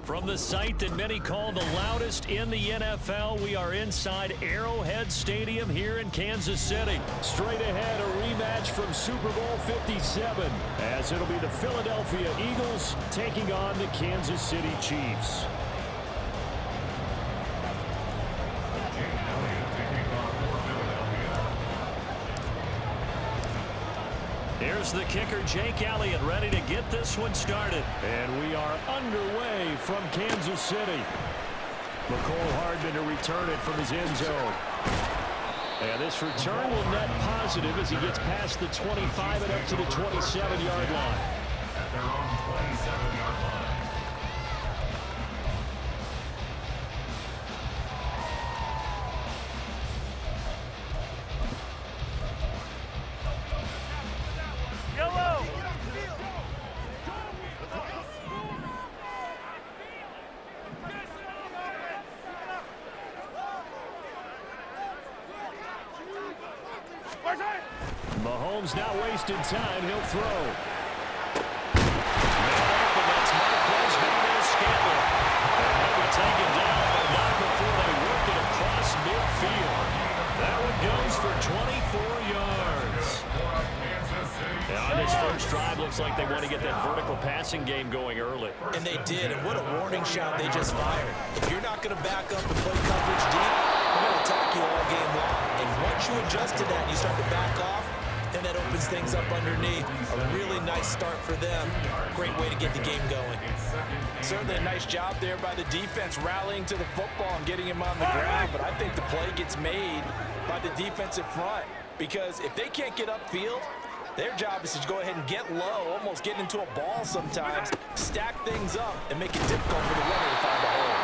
From the site that many call the loudest in the NFL, we are inside Arrowhead Stadium here in Kansas City. Straight ahead, a rematch from Super Bowl 57, as it'll be the Philadelphia Eagles taking on the Kansas City Chiefs. Here's the kicker, Jake Elliott, ready to get this one started. And we are underway from Kansas City. McCole Hardman to return it from his end zone. And this return will net positive as he gets past the 25 and up to the 27-yard line. At their own 27-yard line. Mahomes not wasting time. He'll throw. That's Marquez Valdez-Scantling. And they will take it down, but not before they work it across midfield. That one goes for 24 yards. And on this first drive, looks like they want to get that vertical passing game going early. And they did, and what a warning shot they just fired. If you're not going to back up and play coverage deep, we're going to attack you all game long. And once you adjust to that and you start to back off, then that opens things up underneath. A really nice start for them. Great way to get the game going. Certainly a nice job there by the defense, rallying to the football and getting him on the ground. But I think the play gets made by the defensive front, because if they can't get upfield, their job is to go ahead and get low, almost get into a ball sometimes, stack things up, and make it difficult for the runner to find a hole.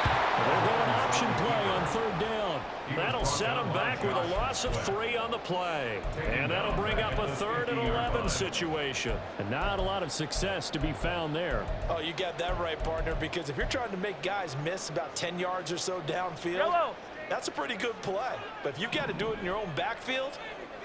They're going option play on third down. That'll set them back with a loss of 3 on the play. And that'll bring up a 3rd and 11 situation. And not a lot of success to be found there. Oh, you got that right, partner, because if you're trying to make guys miss about 10 yards or so downfield, that's a pretty good play. But if you've got to do it in your own backfield,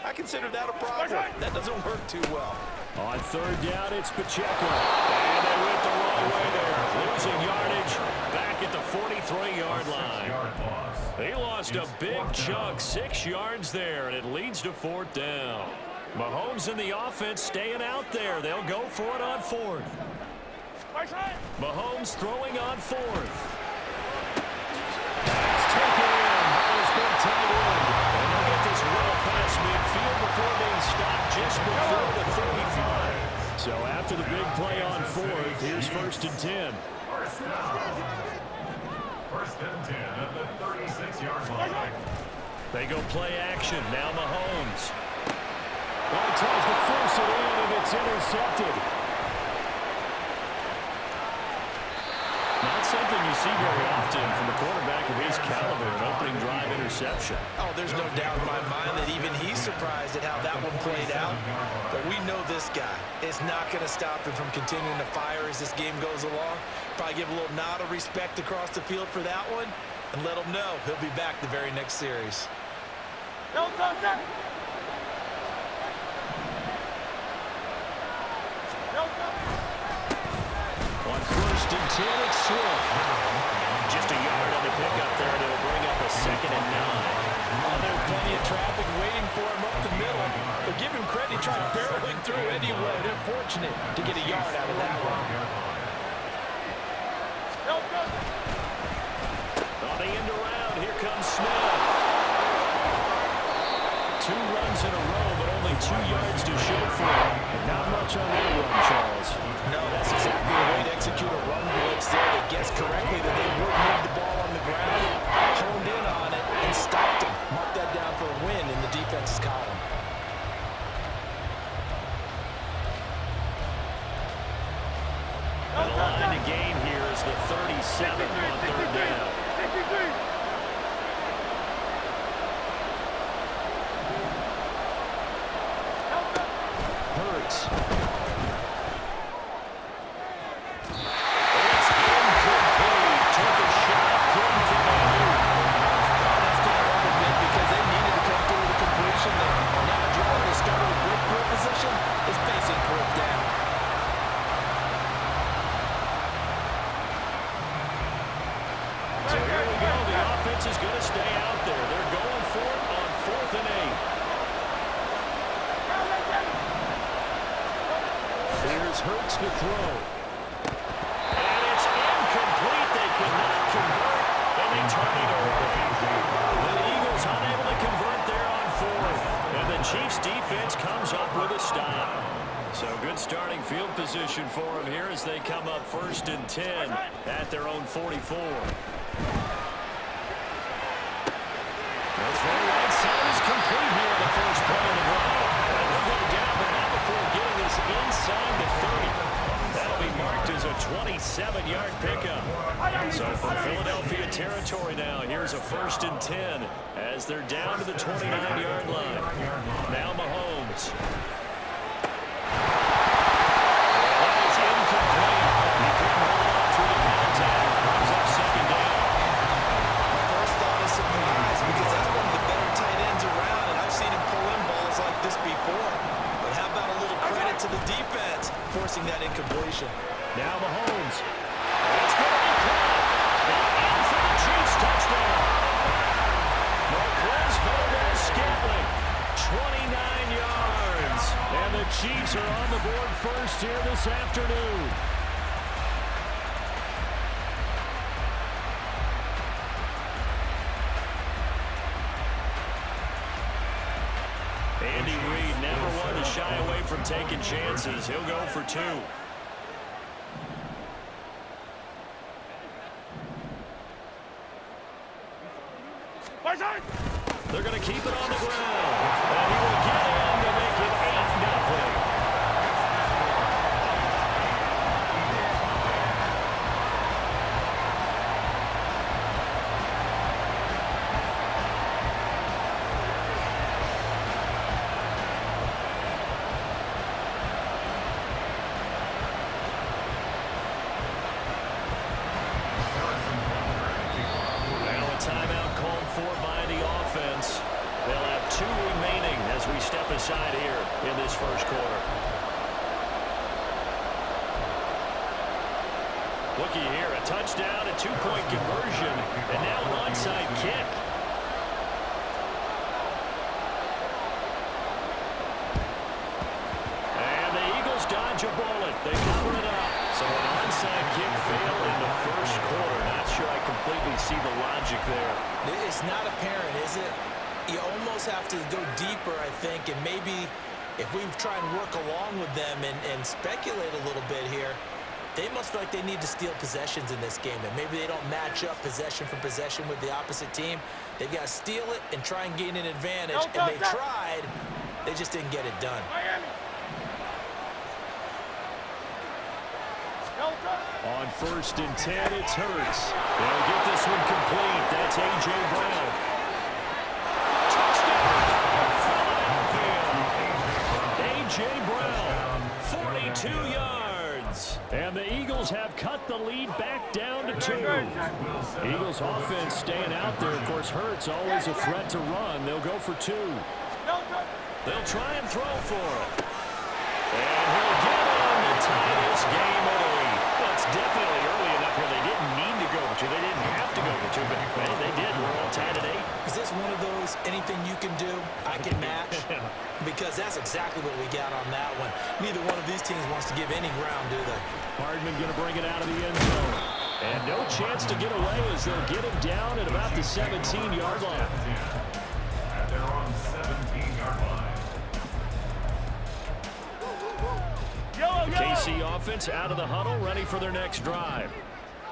I consider that a problem. That doesn't work too well. On third down, it's Pacheco. And they went the wrong way there. Losing yardage back at the 43-yard line. They lost a big chunk, 6 yards there, and it leads to 4th down. Mahomes and the offense staying out there. They'll go for it on 4th. Mahomes throwing on 4th. It's taken in. Ball has been tied in. And they'll get this well past midfield before being stopped just before the 35. So after the big play on 4th, here's 1st and 10. First and 10 at the 36-yard line. They go play action. Now Mahomes. Well, he tries to force it in, and it's intercepted. Not something you see very often from a quarterback of his caliber, an opening drive interception. Oh, there's no doubt in my mind that even he's surprised at how that one played out. But we know this guy is not going to stop him from continuing to fire as this game goes along. Probably give a little nod of respect across the field for that one, and let him know he'll be back the very next series. No, no, no. On 1st and 10, it's Swift. Just a yard on the pickup there, and it'll bring up a 2nd and 9. Oh, there's plenty of traffic waiting for him up the middle. But give him credit, he tried barreling through anyway. They're fortunate to get a yard out of that one. On the end around, here comes Smith. 2 runs in a row, but only 2 yards to show for it. Not much on that run, Charles. No, that's exactly the way to execute a run blitz there that guessed correctly that they would move the ball on the ground, honed in on it, and stopped him. Mark that down for a win in the defense's column. And the line to gain here is the 37 on third down. Hurts. It's incomplete. Took a shot. Couldn't get it through. That's going to hurt a bit because they needed to come through with a completion there. Now drawing the starter with good field position is facing fourth down. defense is going to stay out there. They're going for it on 4th and 8. Here's Hurts to throw. And it's incomplete. They cannot convert, and they turn it over. The Eagles unable to convert there on 4th. And the Chiefs defense comes up with a stop. So good starting field position for them here as they come up 1st and 10 at their own 44. The throw right side is complete here on the first play of the drive. And they'll go down, but not before getting this inside the 30. That'll be marked as a 27-yard pickup. So for Philadelphia territory now, here's a 1st and 10 as they're down to the 29-yard line. Now Mahomes. That is incomplete. He couldn't hold on through the contact. Brings up 2nd down. My first thought is surprise because that's one of the better tight ends around, and I've seen him pull in balls like this before. But how about a little credit to the defense forcing that incompletion? Now Mahomes. It's going to be caught. And in for the Chiefs touchdown. Marquez Valdes-Scantling, 29 yards. And the Chiefs are on the board first here this afternoon. Andy Reid never one to shy away from taking chances. He'll go for 2. They're going to keep it on the ground. And he will get in to make it 8-0. They'll have 2 remaining as we step aside here in this first quarter. Looky here, a touchdown, a 2-point conversion, and now an onside kick. And the Eagles dodge a bullet. They cover it up. So an onside kick failed in the first quarter. Not sure I completely see the logic there. It's not apparent, is it? You almost have to go deeper, I think, and maybe if we try and work along with them and speculate a little bit here, they must feel like they need to steal possessions in this game, and maybe they don't match up possession for possession with the opposite team. They've got to steal it and try and gain an advantage, and they tried. They just didn't get it done. On 1st and 10, it's Hurts. They'll get this one complete. That's A.J. Brown. A.J. Brown, 42 yards. And the Eagles have cut the lead back down to 2. Eagles offense staying out there. Of course, Hurts always a threat to run. They'll go for 2. They'll try and throw for it. And he'll get in to tie this game early. Well, it's definitely early enough where they didn't need to go for 2. They didn't have to go for 2, but well, they did. We're all tied at 8. Is this one of those anything you can do, I can match? Because that's exactly what we got on that one. Neither one of these teams wants to give any ground, do they? Hardman going to bring it out of the end zone. And no chance to get away as they'll get him down at about the 17-yard line. At their own 17-yard line. The KC offense out of the huddle, ready for their next drive.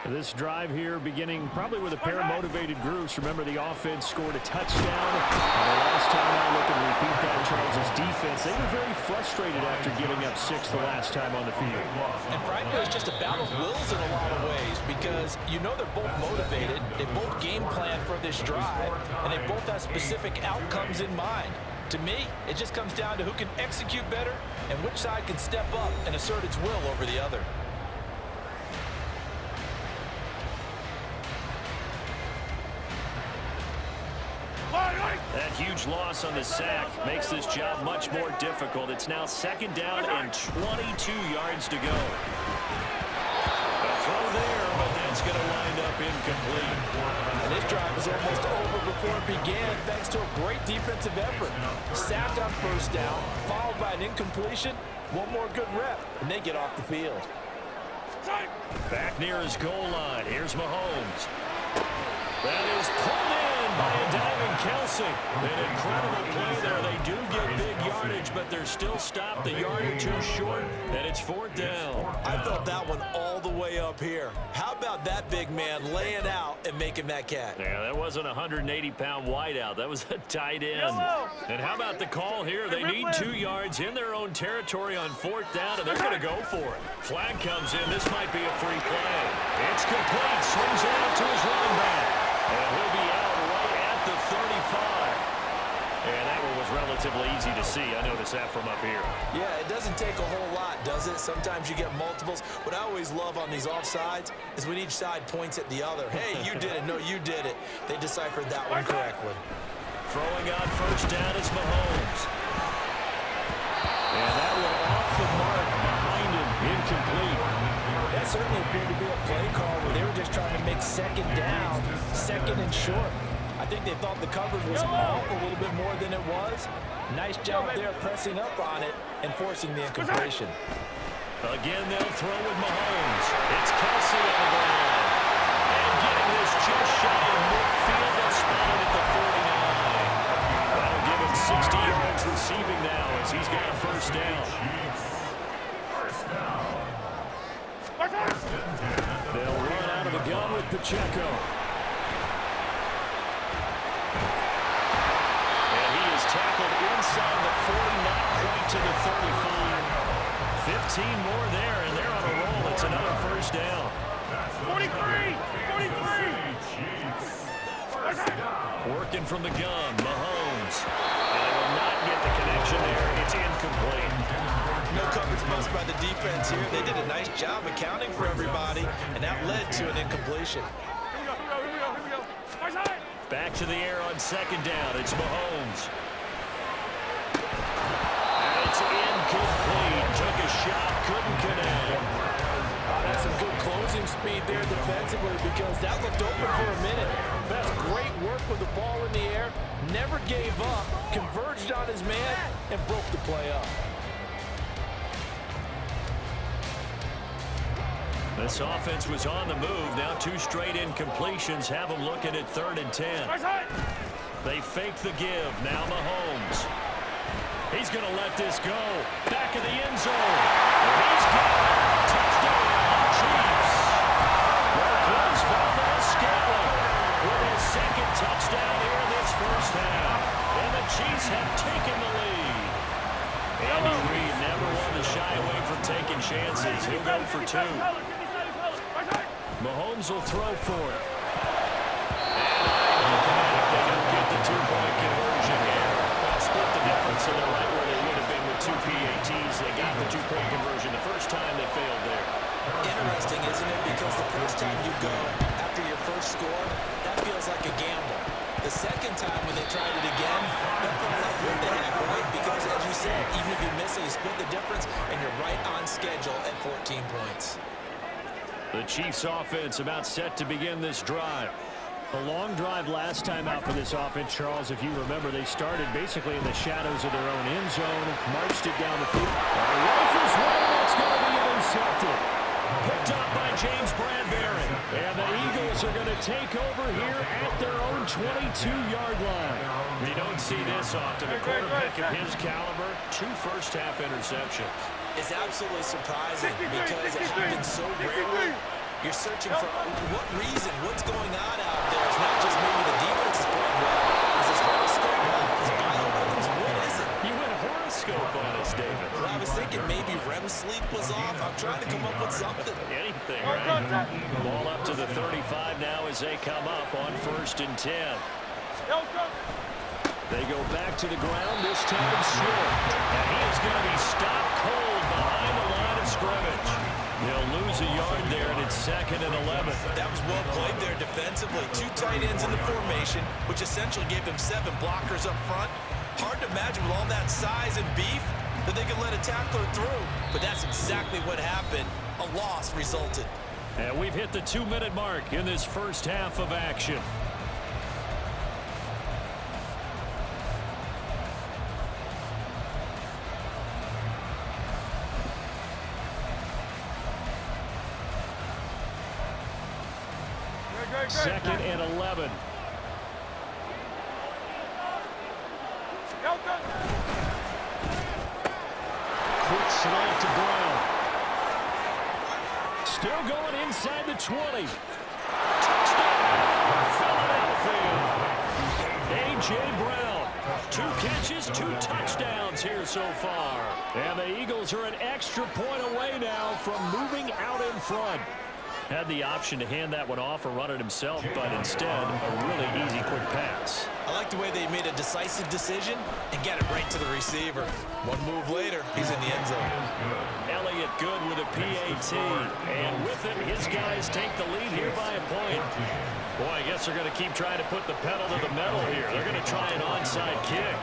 This drive here beginning probably with a pair of motivated groups. Remember, the offense scored a touchdown. And the last time I look and repeat that, Charles' defense, they were very frustrated after giving up 6 the last time on the field. And frankly, it's just a battle of wills in a lot of ways because you know they're both motivated. They both game plan for this drive, and they both have specific outcomes in mind. To me, it just comes down to who can execute better and which side can step up and assert its will over the other. That huge loss on the sack makes this job much more difficult. It's now 2nd down and 22 yards to go. A throw there, but that's it's going to wind up incomplete. And this drive was almost over before it began thanks to a great defensive effort. Sacked on first down, followed by an incompletion. One more good rep, and they get off the field. Back near his goal line. Here's Mahomes. That is pulled in by a diving Kelsey. An incredible play there. They do get big yardage, but they're still stopped a yard or two short, and it's 4th down. I felt that one all the way up here. How about that big man laying out and making that catch? Yeah, that wasn't a 180-pound wideout. That was a tight end. And how about the call here? They need 2 yards in their own territory on 4th down, and they're going to go for it. Flag comes in. This might be a free play. It's complete. Swings it out to his running back. And he'll be out right at the 35. And that one was relatively easy to see. I noticed that from up here. Yeah, it doesn't take a whole lot, does it? Sometimes you get multiples. What I always love on these offsides is when each side points at the other. Hey, you did it. No, you did it. They deciphered that one correctly. Throwing on first down is Mahomes. And that one off the mark behind him. Incomplete. That certainly appeared to be a play call where they were just trying to make second down, second and short. I think they thought the coverage was off a little bit more than it was. Nice job there pressing up on it and forcing the incompletion. Again, they'll throw with Mahomes. It's Kelsey on the ground. And getting this just shy of midfield and spotted at the 49. That'll give him 60 yards receiving now as he's got a first down. They'll run out of the gun with Pacheco. And he is tackled inside the 40, not quite to the 35. 15 more there, and they're on a roll. It's another first down. 43! 43! Working from the gun, Mahomes. And they will not get the connection there. It's incomplete. No coverage bust by the defense here. They did a nice job accounting for everybody, and that led to an incompletion. Here we go. Back to the air on second down. It's Mahomes. And it's incomplete. Took a shot, couldn't connect. That's some good closing speed there defensively because that looked open for a minute. That's great work with the ball in the air. Never gave up, converged on his man, and broke the play up. This offense was on the move. Now 2 straight incompletions have them looking at 3rd and 10. They fake the give. Now Mahomes. He's going to let this go. Back of the end zone. And he's got it. Touchdown, Chiefs. Well, goes Valdez-Scantling with his 2nd touchdown here in this first half. And the Chiefs have taken the lead. Andy Reid never one to shy away from taking chances. He'll go for 2. Mahomes will throw for it. And they don't get the 2-point conversion here. Well, split the difference, so they're right where they would have been with 2 PATs. They got the 2-point conversion. The first time they failed there. Interesting, isn't it? Because the first time you go after your first score, that feels like a gamble. The second time when they tried it again, that felt like what the heck, right? Because as you said, even if you miss it, you split the difference, and you're right on schedule at 14 points. The Chiefs offense about set to begin this drive. A long drive last time out for this offense, Charles. If you remember, they started basically in the shadows of their own end zone, marched it down the field. Rifles one, that's going to be intercepted. Picked up by James Bradbury. And the Eagles are going to take over here at their own 22-yard line. You don't see this often. A quarterback of his caliber, 2 first-half interceptions. It's absolutely surprising because it happens so rarely. You're searching for what reason, what's going on out there. It's not just maybe the defense is playing well. Is his horoscope off? Is biorhythms? What is it? You went horoscope on us, David. Well, I was thinking maybe REM sleep was off. I'm trying to come up with something. Anything, right? Ball up to the 35 now as they come up on 1st and 10. They go back to the ground, this time Swift. And he is going to be stopped cold behind the line of scrimmage. They'll lose a yard there, and it's 2nd and 11. That was well played there defensively. 2 tight ends in the formation, which essentially gave them 7 blockers up front. Hard to imagine with all that size and beef that they could let a tackler through. But that's exactly what happened. A loss resulted. And we've hit the 2-minute mark in this first half of action. Second and 11. Quick slant to Brown. Still going inside the 20. Touchdown, Philadelphia. A.J. Brown. 2 catches, 2 touchdowns here so far. And the Eagles are an extra point away now from moving out in front. Had the option to hand that one off or run it himself, but instead, a really easy, quick pass. I like the way they made a decisive decision and get it right to the receiver. One move later, he's in the end zone. Elliott good with a PAT. And with it, his guys take the lead here by a point. Boy, I guess they're going to keep trying to put the pedal to the metal here. They're going to try an onside kick.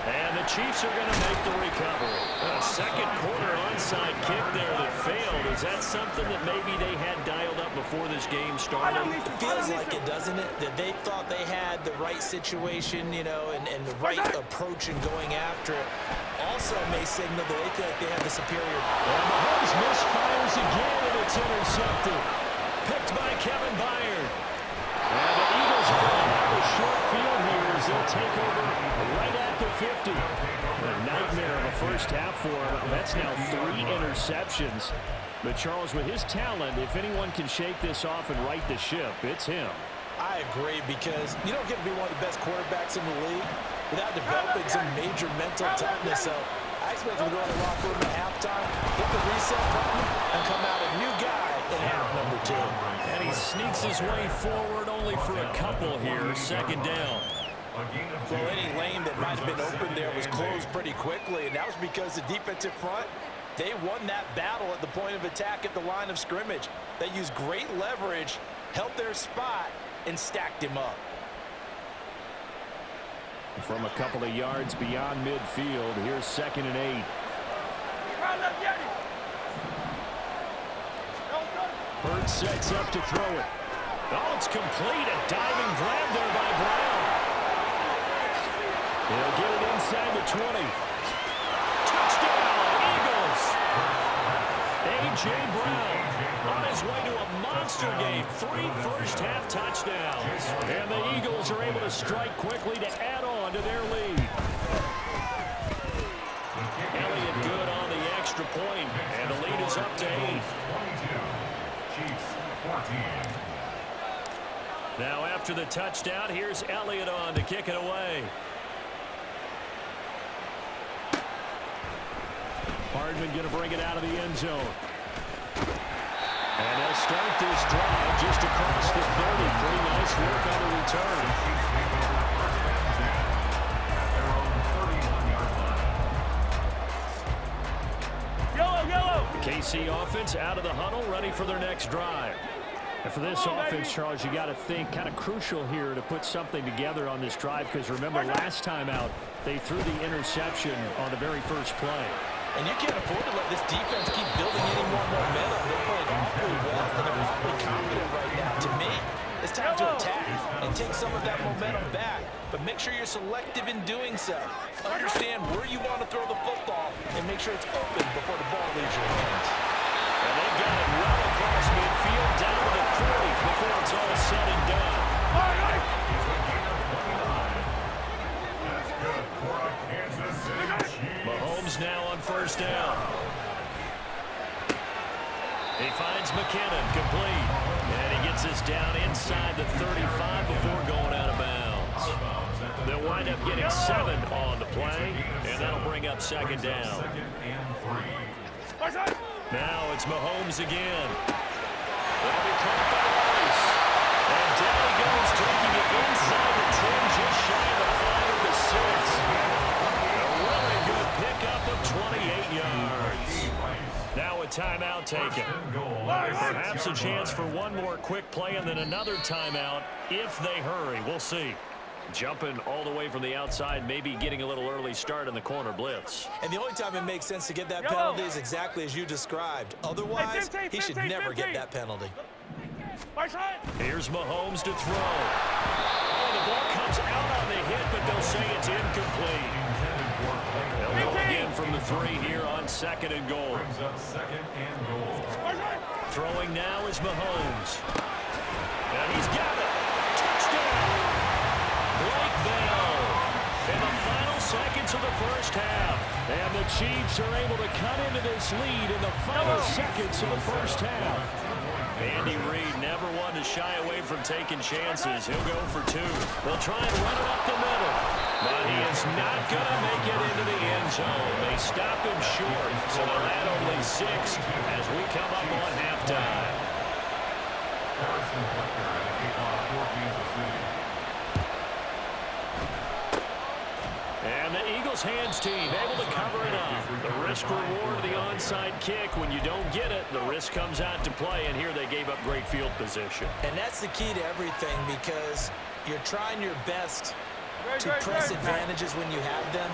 And the Chiefs are going to make the recovery. A second quarter onside kick there that failed. Is that something that maybe they had dialed up before this game started? It feels like it, doesn't it? That they thought they had the right situation, you know, and the right approach in going after it. Also may signal that they feel like they have the superior. And Mahomes misfires again, and it's intercepted. Picked by Kevin Byard. And the Eagles are going to have a short field here as they'll take over right at the 50. A nightmare of a first half for him. That's now 3 interceptions. But Charles, with his talent, if anyone can shake this off and right the ship, it's him. I agree, because you don't get to be one of the best quarterbacks in the league without developing some major mental toughness. So I expect him to go in the locker room at halftime, hit the reset button, and come out a new guy in half number 2. And he sneaks his way forward only for a couple here. Second down. Well, any lane that might have been open there was closed pretty quickly, and that was because the defensive front, they won that battle at the point of attack at the line of scrimmage. They used great leverage, held their spot, and stacked him up. From a couple of yards beyond midfield, here's 2nd and 8. Hurts sets up to throw it. Oh, it's complete. A diving grab there by Brown. He'll get it inside the 20. Touchdown, Eagles. A.J. Brown on his way to a monster game. 3 first-half touchdowns. And the Eagles are able to strike quickly to add on to their lead. Elliott good on the extra point, and the lead is up to 8. Now after the touchdown, here's Elliott on to kick it away. Hardman going to bring it out of the end zone. And they'll start this drive just across the 30. Pretty nice work on the return. The KC offense out of the huddle, ready for their next drive. And for this offense, Charles, you got to think kind of crucial here to put something together on this drive, because remember last time out, they threw the interception on the very first play. And you can't afford to let this defense keep building any more momentum. They're playing awfully well, and they're awfully confident right now. To me, it's time to attack and take some of that momentum back, but make sure you're selective in doing so. Understand where you want to throw the football and make sure it's open before the ball leaves your hands. And they've got it well across midfield down to the 40 before it's all said and done. Mahomes now on first down. He finds McKinnon, complete. And he gets us down inside the 35 before going out of bounds. They'll wind up getting 7 on the play, and that'll bring up second down. Now it's Mahomes again. That'll be caught by Rice. And down he goes, taking it inside the 10, just shy of the 5 of the 6. A really good pickup of 28 yards. Now a timeout taken. Perhaps a chance for one more quick play and then another timeout if they hurry. We'll see. Jumping all the way from the outside, maybe getting a little early start in the corner blitz. And the only time it makes sense to get that penalty is exactly as you described. Otherwise, he should never get that penalty. Here's Mahomes to throw. Oh, the ball comes out on the hit, but they'll say it's incomplete. They'll go again from the 3 here on 2nd and goal. Brings up 2nd and goal. Throwing now is Mahomes. And he's got it. Touchdown. Blake Bell. In the final seconds of the first half. And the Chiefs are able to cut into this lead in the final seconds of the first half. Andy Reid never one to shy away from taking chances. He'll go for 2. They'll try and run it up the middle. But he is not going to make it into the end zone. They stop him short. So they'll add only 6 as we come up on halftime. Carson Butker at a kickoff for Kansas City. And the Eagles hands team able to cover it up. The risk reward of the onside kick. When you don't get it, the risk comes out to play. And here they gave up great field position. And that's the key to everything because you're trying your best to press advantages when you have them.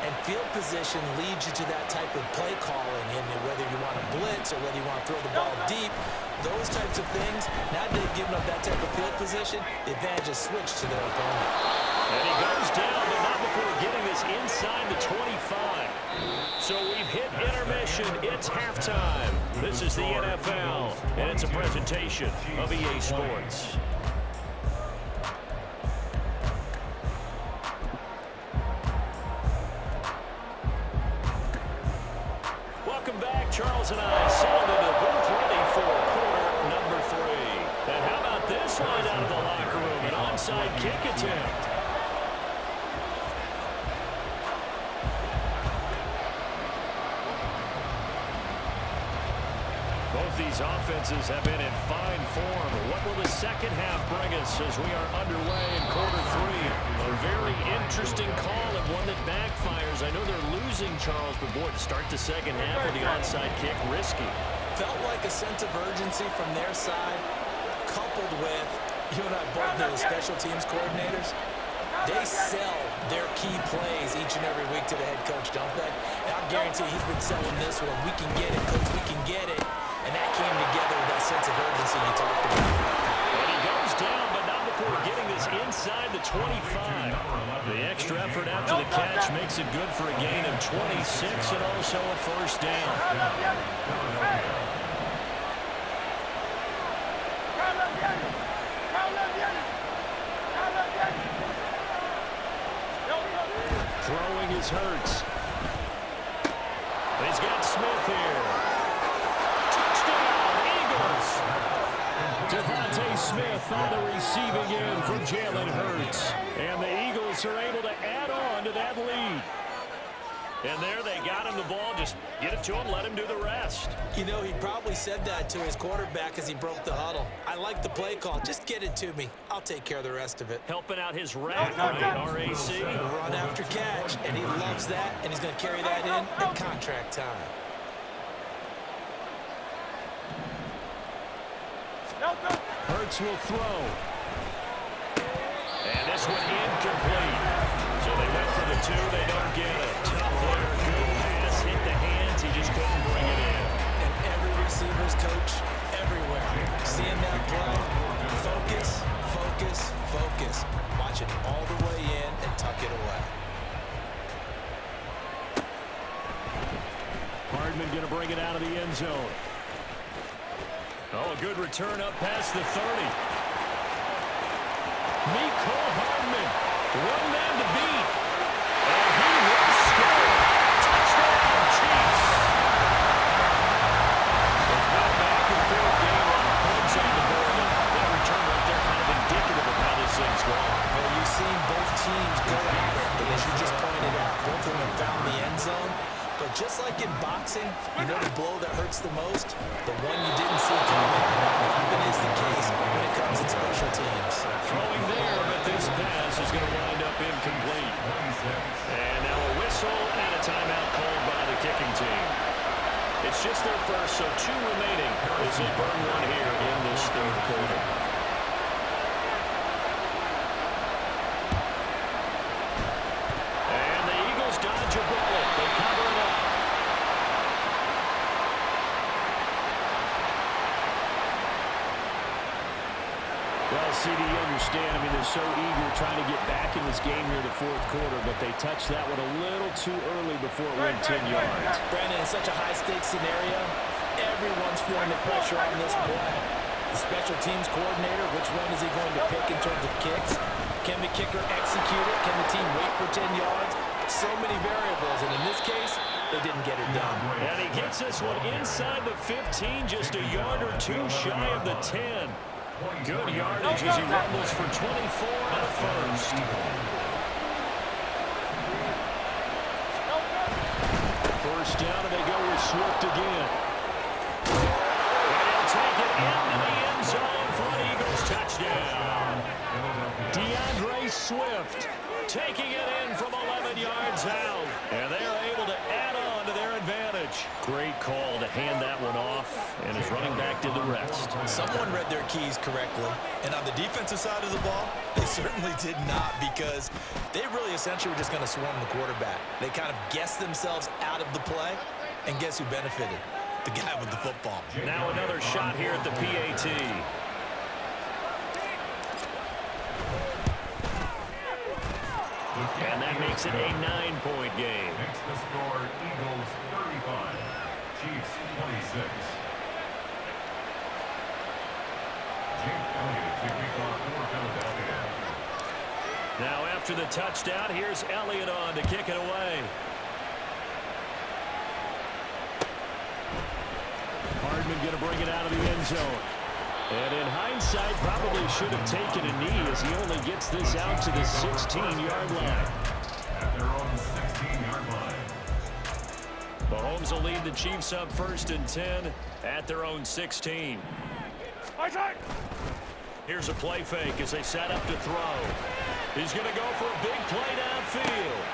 And field position leads you to that type of play calling. And whether you want to blitz or whether you want to throw the ball deep, those types of things, now they've given up that type of field position, the advantage is switched to their opponent. And he goes down, but not before getting this inside the 25. So we've hit intermission. It's halftime. This is the NFL, and it's a presentation of EA Sports. Welcome back. Charles and I settled into the booth ready for quarter number 3. And how about this line out of the locker room? An onside kick attempt. Both these offenses have been in fine form. What will the second half bring us as we are underway in quarter 3? A very interesting call and one that backfires. I know they're losing, Charles, but boy, to start the second half with the onside kick, risky. Felt like a sense of urgency from their side, coupled with, you and I both know the special teams coordinators, they sell their key plays each and every week to the head coach, don't they? And I guarantee he's been selling this one. We can get it, coach, we can get it. And that came together with that sense of urgency you talked about. And he goes down, but not before getting this inside the 25. The extra effort after the catch makes it good for a gain of 26 and also a first down. Throwing is Hurts. He's got Smith here. Devontae Smith on the receiving end from Jalen Hurts. And the Eagles are able to add on to that lead. And there they got him the ball. Just get it to him, let him do the rest. You know, he probably said that to his quarterback as he broke the huddle. I like the play call. Just get it to me. I'll take care of the rest of it. Helping out his rack, right? RAC. Run after catch, and he loves that, and he's going to carry that in at contract time. Hurts will throw. And this one incomplete. So they went for the 2. They don't get it. Tough there. Good pass. Hit the hands. He just couldn't bring it in. And every receiver's coach everywhere. Seeing that play, focus, focus, focus. Watch it all the way in and tuck it away. Hardman going to bring it out of the end zone. Oh, a good return up past the 30. Mecole Hardman, one man to beat. And he will score. Touchdown, Chiefs. It's been a back-and-forth game. A lot of points on the board. That return right there kind of indicative of how this thing's going. Well, you've seen both teams go at it, and as you just pointed out, both of them have found the end zone. But just like in boxing, you know the blow that hurts the most? The one you didn't see coming. And that often is the case when it comes in special teams. Throwing there, but this pass is going to wind up incomplete. And now a whistle and a timeout called by the kicking team. It's just their first, so 2 remaining as they burn one here in this third quarter. CD, you understand. I mean, they're so eager trying to get back in this game here in the fourth quarter, but they touched that one a little too early before it went 10 yards. Brandon, in such a high-stakes scenario, everyone's feeling the pressure on this play. The special teams coordinator, which one is he going to pick in terms of kicks? Can the kicker execute it? Can the team wait for 10 yards? So many variables, and in this case, they didn't get it done. And he gets this one inside the 15, just a yard or two shy of the 10. Good yardage as he rumbles for 24 and a first. First down, and they go with Swift again. And he'll take it into the end zone for an Eagles touchdown. DeAndre Swift taking it in from 11 yards out. And they are able to add on to their advantage. Great call to hand that one off, and his running back did the rest. Someone read their keys correctly, and on the defensive side of the ball, they certainly did not, because they really essentially were just going to swarm the quarterback. They kind of guessed themselves out of the play, and guess who benefited? The guy with the football. Now another shot here at the PAT. And that makes it a 9-point game. Makes the score Eagles 35, Chiefs 26. Jake Elliott to kick off for Philadelphia. Now after the touchdown, here's Elliott on to kick it away. Hardman going to bring it out of the end zone. And in hindsight, probably should have taken a knee as he only gets this out to the 16-yard line. At their own 16-yard line. Mahomes will lead the Chiefs up 1st and 10 at their own 16. Here's a play fake as they set up to throw. He's going to go for a big play downfield.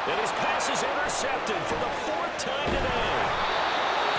And his pass is intercepted for the 4th time today.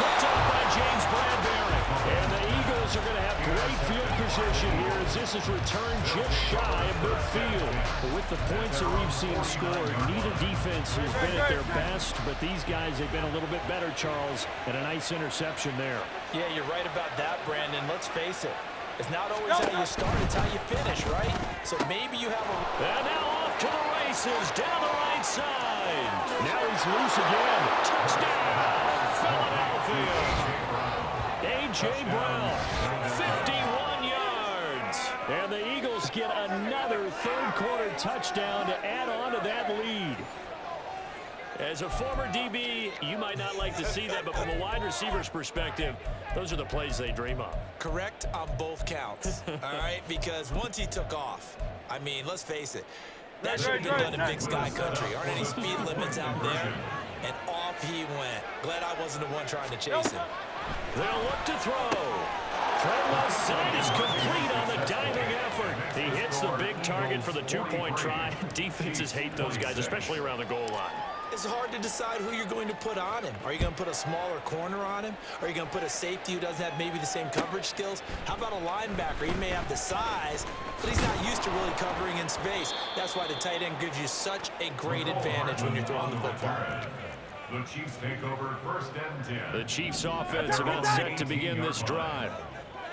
Picked up by James Bradbury. And the Eagles are going to have great field position here as this is returned just shy of midfield. But with the points that we've seen scored, neither defense has been at their best, but these guys have been a little bit better, Charles, and a nice interception there. Yeah, you're right about that, Brandon. Let's face it. It's not always how you start, it's how you finish, right? So maybe you have a... And now off to the races, down the right side. Now he's loose again. Touchdown, Philadelphia. A.J. Brown, 51 yards. And the Eagles get another third-quarter touchdown to add on to that lead. As a former DB, you might not like to see that, but from a wide receiver's perspective, those are the plays they dream of. Correct on both counts, all right? Because once he took off, I mean, let's face it, that should have been done in Big Sky Country. Aren't any speed limits out there? And off he went. Glad I wasn't the one trying to chase him. They'll look to throw. From left side is complete on the diving effort. He hits the big target for the 2-point try. Defenses hate those guys, especially around the goal line. It's hard to decide who you're going to put on him. Are you going to put a smaller corner on him? Are you going to put a safety who doesn't have maybe the same coverage skills? How about a linebacker? He may have the size, but he's not used to really covering in space. That's why the tight end gives you such a great advantage when you're throwing the football. The Chiefs take over 1st and 10. The Chiefs offense about set to begin this drive.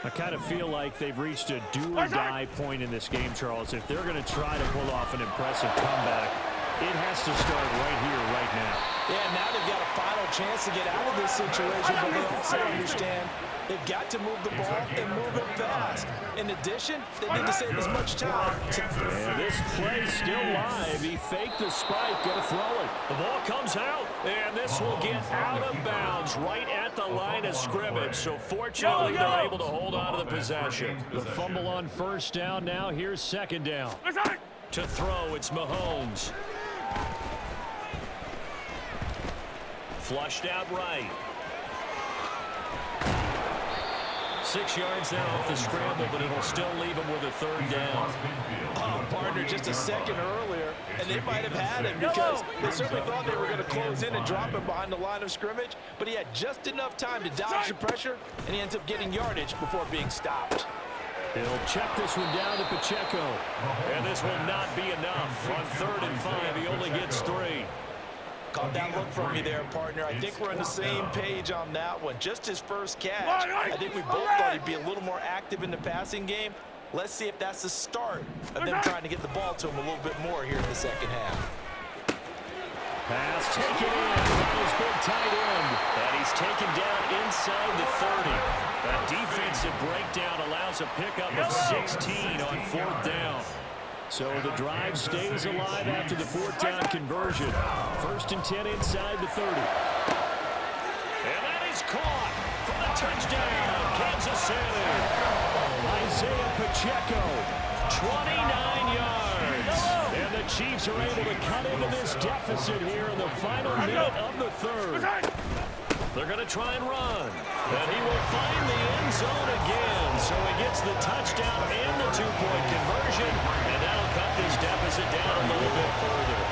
I kind of feel like they've reached a do-or-die point in this game, Charles. If they're going to try to pull off an impressive comeback, it has to start right here, right now. Yeah, now they've got a final chance to get out of this situation, but they also understand they've got to move the ball and move it fast. In addition, they need to save as much time. And this play still live. He faked the spike, going to throw it. The ball comes out, and this will get out of bounds right at the line of scrimmage. So fortunately, they're able to hold on to the possession. The fumble on 1st down. Now here's 2nd down. To throw, it's Mahomes. Flushed out right. 6 yards there off the scramble, but it'll still leave him with a 3rd down. Oh, partner, just a second earlier, and they might have had him because they certainly thought they were going to close in and drop him behind the line of scrimmage, but he had just enough time to dodge the pressure, and he ends up getting yardage before being stopped. He'll check this one down to Pacheco. And this will not be enough. On 3rd and 5, he only gets 3. Caught that look from you there, partner. I think we're on the same page on that one. Just his first catch. I think we both thought he'd be a little more active in the passing game. Let's see if that's the start of them trying to get the ball to him a little bit more here in the second half. Pass taken in by his big tight end. And he's taken down inside the 30. That defensive breakdown allows a pickup of 16 on 4th down. So the drive stays alive after the 4th down conversion. 1st and 10 inside the 30. And that is caught for the touchdown, Kansas City. Isaiah Pacheco, 29 yards. And the Chiefs are able to cut into this deficit here in the final minute of the 3rd. They're going to try and run. And he will find the end zone again. So he gets the touchdown and the 2-point conversion. And that'll cut this deficit down a little bit further.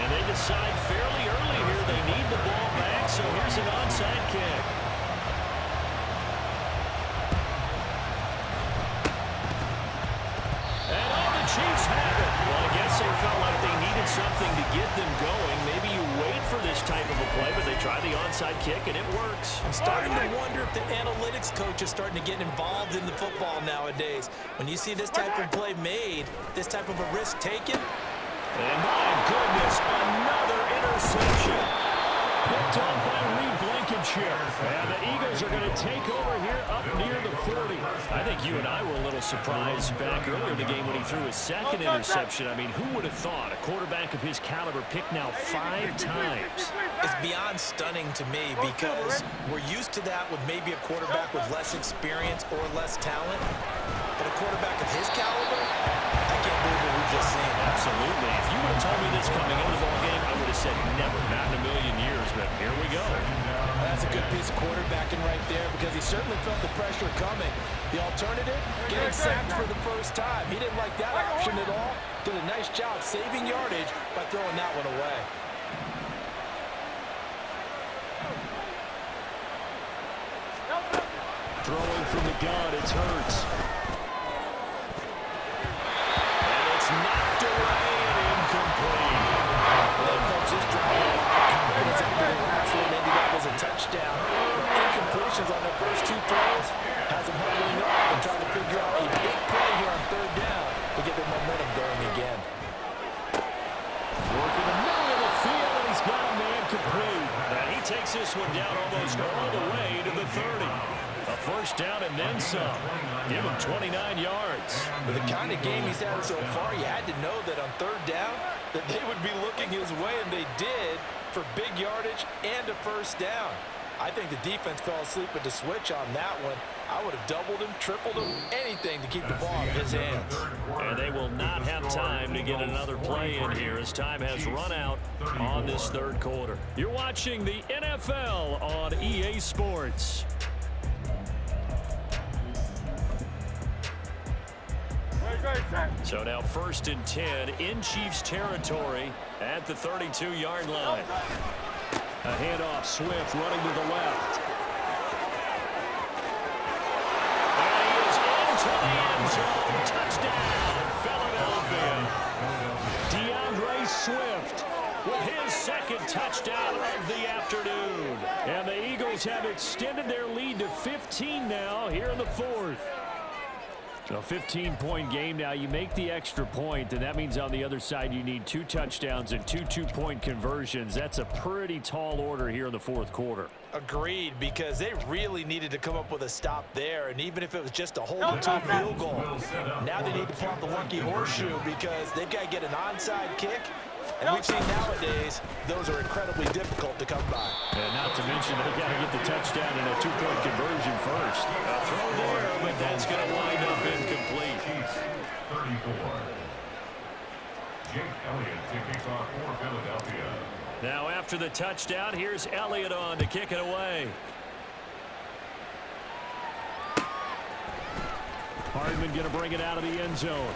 And they decide fairly early here they need the ball back. So here's an onside kick. And all the Chiefs have it. Well, I guess they felt like they needed something to get them going. Maybe you wait for this type of a play, but they try the onside kick, and it works. I'm starting to wonder if the analytics coach is starting to get involved in the football nowadays. When you see this type of play made, this type of a risk taken. And my goodness, another interception. Picked up by Reed Blankenship. And the Eagles are going to take over here up near the 40. I think you and I were a little surprised back earlier in the game when he threw his 2nd interception. I mean, who would have thought a quarterback of his caliber picked now 5 times? It's beyond stunning to me because we're used to that with maybe a quarterback with less experience or less talent. But a quarterback of his caliber, I can't believe what we've just seen. Absolutely. If you would have told me this coming into the ball game, I would have said never, not in a million years. But here we go. That's a good piece of quarterbacking right there because he certainly felt the pressure coming. The alternative, getting sacked for the first time. He didn't like that option at all. Did a nice job saving yardage by throwing that one away. Throwing from the gun, it's Hurts. And it's knocked away and incomplete. Well, folks, this drive confidence after the last one ended up as a touchdown. Incompletions on their first 2 throws has them huddling up and trying to figure out a big play here on 3rd down to get their momentum going again. Working the middle of the field, and he's got a man complete. And he takes this one down almost all the way to the 30. A 1st down and then some. Give him 29 yards. With the kind of game he's had so far, you had to know that on 3rd down that they would be looking his way, and they did, for big yardage and a 1st down. I think the defense fell asleep at the switch on that one. I would have doubled him, tripled him, anything to keep the ball in his hands. And they will not have time to get another play in here as time has run out on this 3rd quarter. You're watching the NFL on EA Sports. So now 1st and 10 in Chiefs territory at the 32-yard line. A handoff, Swift running to the left. And he is into the end zone. Touchdown, Philadelphia. DeAndre Swift with his 2nd touchdown of the afternoon. And the Eagles have extended their lead to 15 now here in the 4th. So a 15-point game now. You make the extra point, and that means on the other side you need 2 touchdowns and 2 2-point conversions. That's a pretty tall order here in the 4th quarter. Agreed, because they really needed to come up with a stop there, and even if it was just a hold-to field goal, now they need to pump the lucky horseshoe because they've got to get an onside kick. And we've seen nowadays, those are incredibly difficult to come by. And not to mention, they've got to get the touchdown and a 2-point conversion first. A throw there, but that's going to wind up incomplete. 34. Jake Elliott to kick off for Philadelphia. Now after the touchdown, here's Elliott on to kick it away. Hardman going to bring it out of the end zone.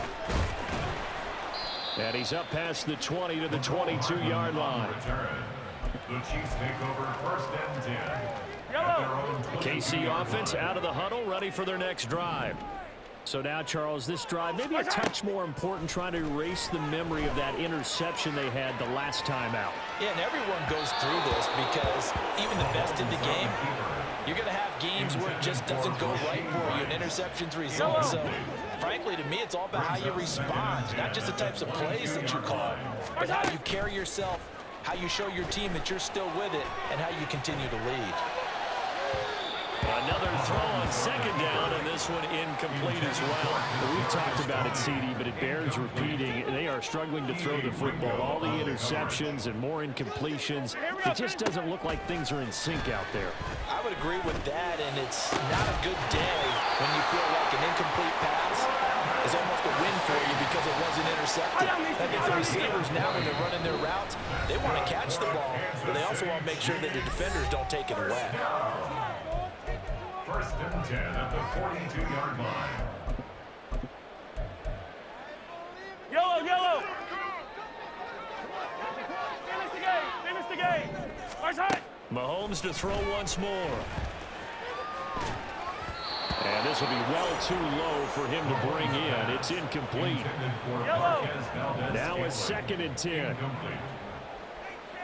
And he's up past the 20 to the 22-yard line. The Chiefs take over 1st and 10. The KC offense out of the huddle, ready for their next drive. So now, Charles, this drive maybe a touch more important, trying to erase the memory of that interception they had the last time out. Yeah, and everyone goes through this because even the best in the game, You're going to have games where it just doesn't go right for you, and interceptions result. So, frankly, to me, it's all about how you respond, not just the types of plays that you call, but how you carry yourself, how you show your team that you're still with it, and how you continue to lead. Another throw on second down, and this one incomplete as well. We've talked about it, CD, but it bears repeating. They are struggling to throw the football. All the interceptions and more incompletions. It just doesn't look like things are in sync out there. I would agree with that, and it's not a good day when you feel like an incomplete pass is almost a win for you because it wasn't intercepted. I think the receivers now, when they're running their routes, they want to catch the ball, but they also want to make sure that the defenders don't take it away. First and 10 at the 42-yard line. Yellow, yellow. Finish the game. Finish the game. Onside. Mahomes to throw once more. And this will be well too low for him to bring in. It's incomplete. Yellow. Now a 2nd and 10.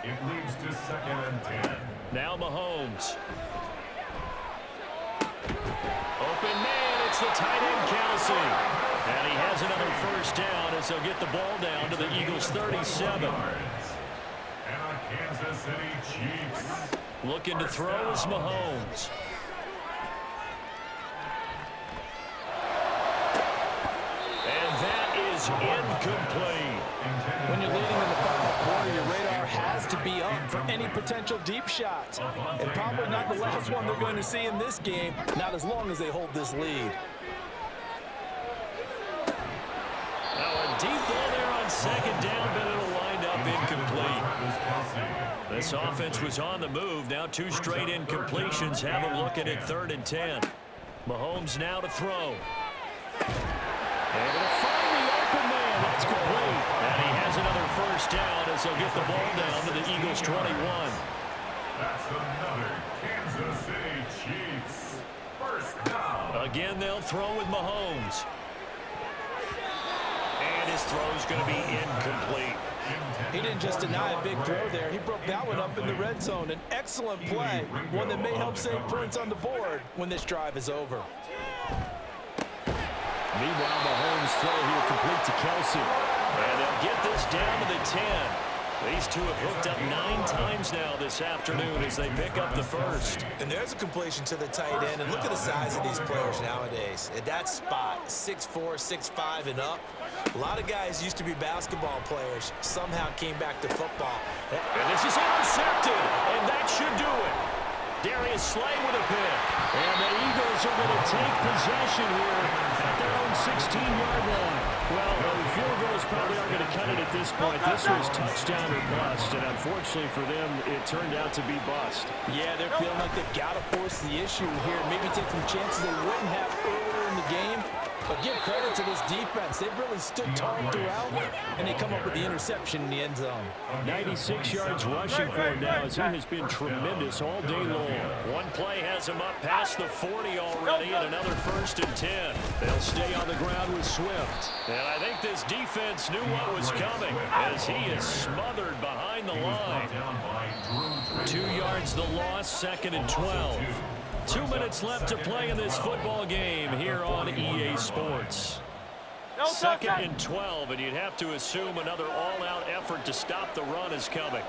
It leads to 2nd and 10. Now Mahomes. Open man, it's the tight end Kelsey. And he has another first down as they'll get the ball down to the Eagles' 37. And a Kansas City Chiefs. Looking to throw is Mahomes. And that is incomplete. When you're leading in the final quarter, your radar has to be up for any potential deep shots. And probably not the last one they're going to see in this game, not as long as they hold this lead. Now a deep ball there on second down, but it'll wind up incomplete. This offense was on the move. Now 2 straight incompletions. Have a look at it, 3rd and 10. Mahomes now to throw. Able to find the open man. That's complete. And he has another first down as they'll get the ball down to the Eagles' 21. That's another Kansas City Chiefs. First down. Again, they'll throw with Mahomes. And his throw's going to be incomplete. He didn't just deny a big throw there. He broke that one up in the red zone. An excellent play, one that may help save points on the board when this drive is over. Meanwhile, Mahomes' throw here complete to Kelsey. And they'll get this down to the 10. These two have hooked up 9 times now this afternoon as they pick up the first. And there's a completion to the tight end. And look at the size of these players nowadays. At that spot, 6'4", 6'5", and up. A lot of guys used to be basketball players, somehow came back to football. And this is intercepted, and that should do it. Darius Slay with a pick. And the Eagles are going to take possession here at their own 16-yard line. Well, the field goals probably aren't going to cut it at this point. This was touchdown or bust, and unfortunately for them, it turned out to be bust. Yeah, they're feeling like they've got to force the issue here. Maybe take some chances they wouldn't have earlier in the game. But give credit to this defense. They've really stood tall throughout, and they come up with the interception in the end zone. 96 yards rushing for him now as he has been tremendous all day long. One play has him up past the 40 already, and another 1st and 10. They'll stay on the ground with Swift. And I think this defense knew what was coming as he is smothered behind the line. 2 yards the loss, 2nd and 12. 2 minutes left to play in this football game here on EA Sports. 2nd and 12, and you'd have to assume another all-out effort to stop the run is coming.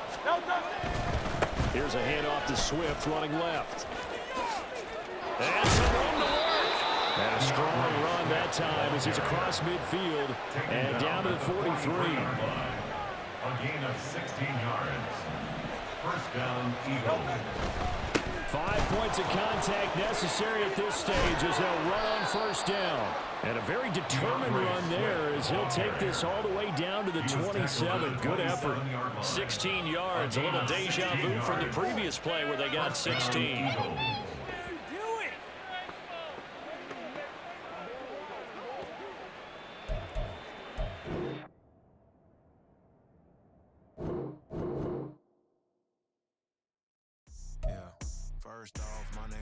Here's a handoff to Swift running left. And some room to work. And a strong run that time as he's across midfield and down to the 43. A gain of 16 yards. First down, Eagles. 5 points of contact necessary at this stage as they'll run on first down. And a very determined run there as he'll take this all the way down to the 27. Good effort. 16 yards, a little deja vu from the previous play where they got 16. First off, my name